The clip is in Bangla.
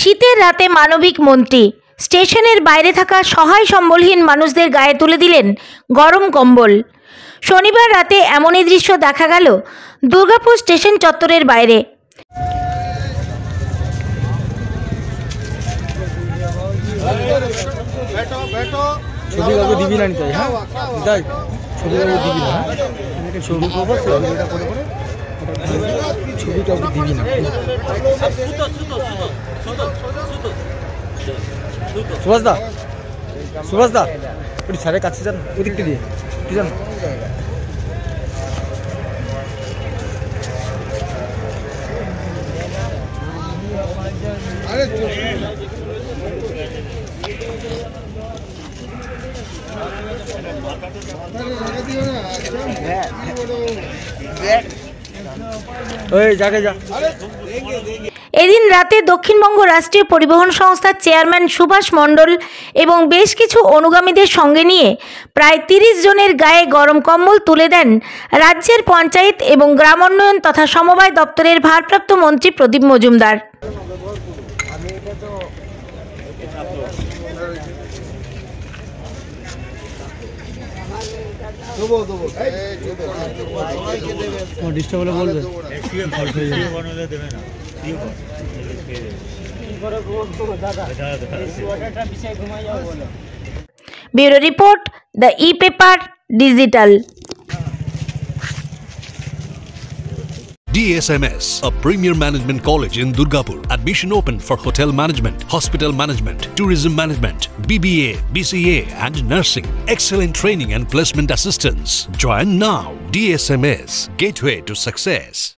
শীতের রাতে মানবিক মন্ত্রী স্টেশনের বাইরে থাকা সহায় সম্বলহীন মানুষদের গায়ে তুলে দিলেন গরম কম্বল। শনিবার রাতে এমনই দৃশ্য দেখা গেল দুর্গাপুর স্টেশন চত্বরের বাইরে। সুভাষ দা ওই স্যারের কাছে যান, ওই দিকটা দিয়ে যান। এদিন রাতে দক্ষিণবঙ্গ রাষ্ট্রীয় পরিবহন সংস্থার চেয়ারম্যান সুভাষ মণ্ডল এবং বেশ কিছু অনুগামীদের সঙ্গে নিয়ে প্রায় 30 জনের গায়ে গরম কম্বল তুলে দেন রাজ্যের পঞ্চায়েত এবং গ্রামোন্নয়ন তথা সমবায় দপ্তরের ভারপ্রাপ্ত মন্ত্রী প্রদীপ Majumdar. Bureau report, the e-paper digital. DSMS, a premier management college in Durgapur. Admission open for hotel management, hospital management, tourism management, BBA, BCA and nursing. Excellent training and placement assistance. Join now. DSMS, gateway to success.